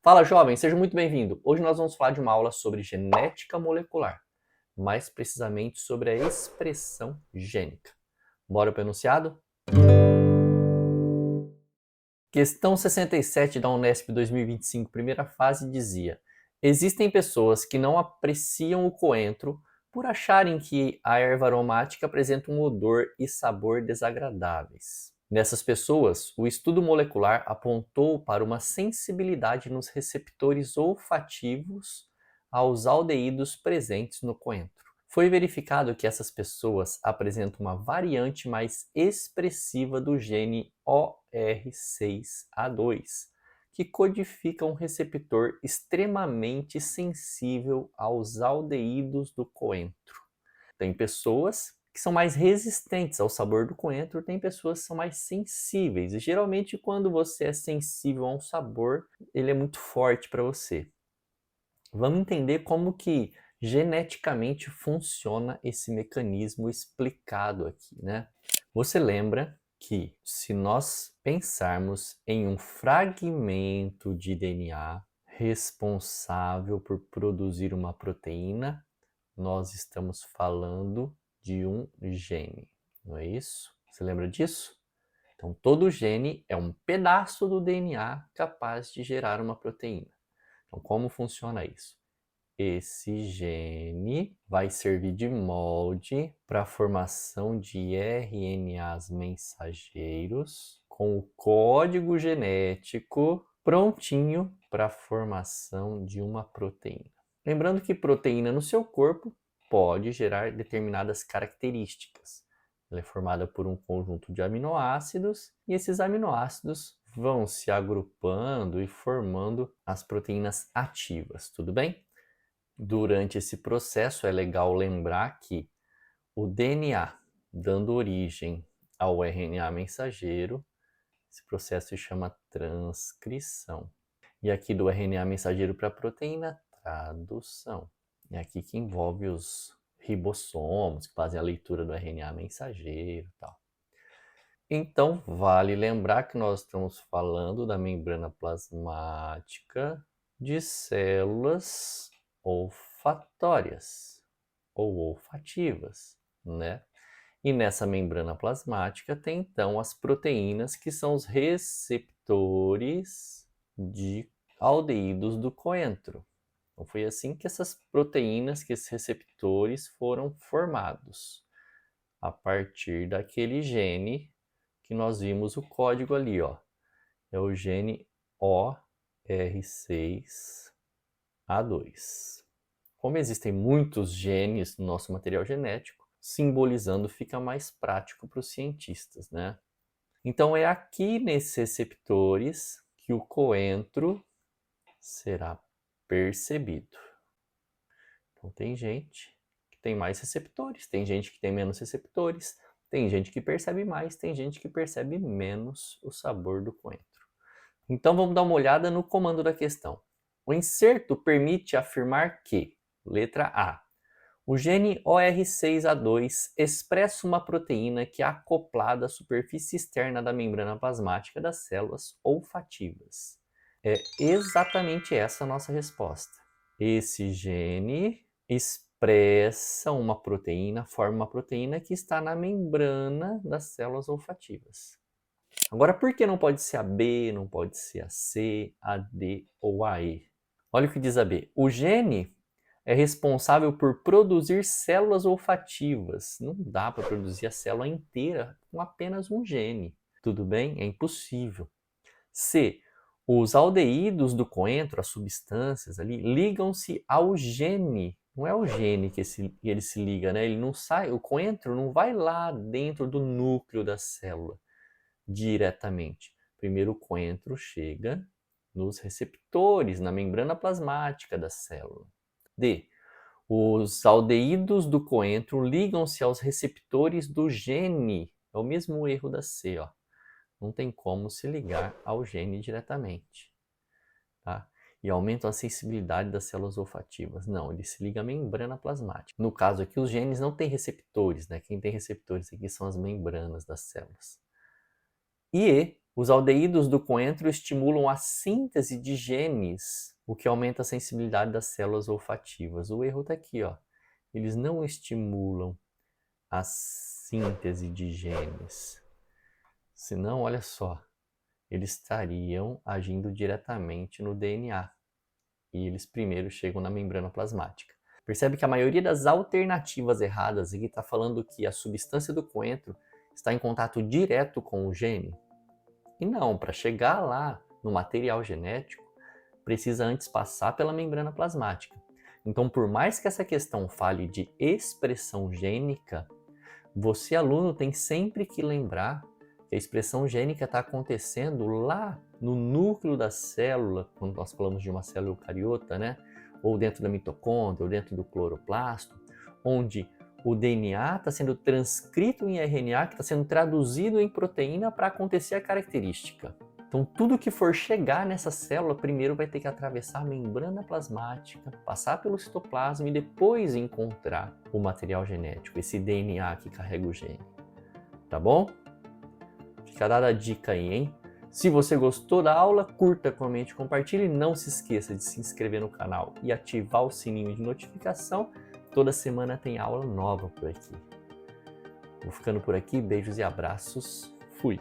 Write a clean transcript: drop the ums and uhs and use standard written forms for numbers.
Fala, jovem, seja muito bem-vindo. Hoje nós vamos falar de uma aula sobre genética molecular, mais precisamente sobre a expressão gênica. Bora para o enunciado? Questão 67 da Unesp 2025, primeira fase, dizia: existem pessoas que não apreciam o coentro por acharem que a erva aromática apresenta um odor e sabor desagradáveis. Nessas pessoas, o estudo molecular apontou para uma sensibilidade nos receptores olfativos aos aldeídos presentes no coentro. Foi verificado que essas pessoas apresentam uma variante mais expressiva do gene OR6A2, que codifica um receptor extremamente sensível aos aldeídos do coentro. Tem pessoas que são mais resistentes ao sabor do coentro, tem pessoas que são mais sensíveis. E geralmente quando você é sensível a um sabor, ele é muito forte para você. Vamos entender como que geneticamente funciona esse mecanismo explicado aqui, né? Você lembra que se nós pensarmos em um fragmento de DNA responsável por produzir uma proteína, nós estamos falando de um gene, não é isso? Você lembra disso? Então, todo gene é um pedaço do DNA capaz de gerar uma proteína. Então, como funciona isso? Esse gene vai servir de molde para a formação de RNAs mensageiros com o código genético prontinho para a formação de uma proteína. Lembrando que proteína no seu corpo pode gerar determinadas características. Ela é formada por um conjunto de aminoácidos e esses aminoácidos vão se agrupando e formando as proteínas ativas, tudo bem? Durante esse processo é legal lembrar que o DNA, dando origem ao RNA mensageiro, esse processo se chama transcrição. E aqui do RNA mensageiro para a proteína, tradução. É aqui que envolve os ribossomos, que fazem a leitura do RNA mensageiro e tal. Então, vale lembrar que nós estamos falando da membrana plasmática de células olfatórias ou olfativas, né? E nessa membrana plasmática tem então as proteínas que são os receptores de aldeídos do coentro. Então foi assim que essas proteínas, que esses receptores foram formados, a partir daquele gene que nós vimos o código ali, ó. É o gene OR6A2. Como existem muitos genes no nosso material genético, simbolizando fica mais prático para os cientistas, né? Então é aqui nesses receptores que o coentro será percebido. Então tem gente que tem mais receptores, tem gente que tem menos receptores, tem gente que percebe mais, tem gente que percebe menos o sabor do coentro. Então vamos dar uma olhada no comando da questão. O inserto permite afirmar que, letra A, o gene OR6A2 expressa uma proteína que é acoplada à superfície externa da membrana plasmática das células olfativas. É exatamente essa a nossa resposta. Esse gene expressa uma proteína, forma uma proteína que está na membrana das células olfativas. Agora, por que não pode ser a B, não pode ser a C, a D ou a E? Olha o que diz a B. O gene é responsável por produzir células olfativas. Não dá para produzir a célula inteira com apenas um gene. Tudo bem? É impossível. C. Os aldeídos do coentro, as substâncias ali, ligam-se ao gene. Não é o gene que ele se liga, né? Ele não sai, o coentro não vai lá dentro do núcleo da célula diretamente. Primeiro o coentro chega nos receptores, na membrana plasmática da célula. D. Os aldeídos do coentro ligam-se aos receptores do gene. É o mesmo erro da C, ó. Não tem como se ligar ao gene diretamente, tá? E aumentam a sensibilidade das células olfativas. Não, ele se liga à membrana plasmática. No caso aqui, os genes não têm receptores, né? Quem tem receptores aqui são as membranas das células. E os aldeídos do coentro estimulam a síntese de genes, o que aumenta a sensibilidade das células olfativas. O erro está aqui, ó. Eles não estimulam a síntese de genes. Senão, olha só, eles estariam agindo diretamente no DNA. E eles primeiro chegam na membrana plasmática. Percebe que a maioria das alternativas erradas aqui está falando que a substância do coentro está em contato direto com o gene? E não, para chegar lá no material genético, precisa antes passar pela membrana plasmática. Então, por mais que essa questão fale de expressão gênica, você, aluno, tem sempre que lembrar que a expressão gênica está acontecendo lá no núcleo da célula, quando nós falamos de uma célula eucariota, né? Ou dentro da mitocôndria, ou dentro do cloroplasto, onde o DNA está sendo transcrito em RNA, que está sendo traduzido em proteína para acontecer a característica. Então, tudo que for chegar nessa célula, primeiro vai ter que atravessar a membrana plasmática, passar pelo citoplasma e depois encontrar o material genético, esse DNA que carrega o gene. Tá bom? Fica dada a dica aí, hein? Se você gostou da aula, curta, comente, compartilhe. Não se esqueça de se inscrever no canal e ativar o sininho de notificação. Toda semana tem aula nova por aqui. Vou ficando por aqui. Beijos e abraços. Fui!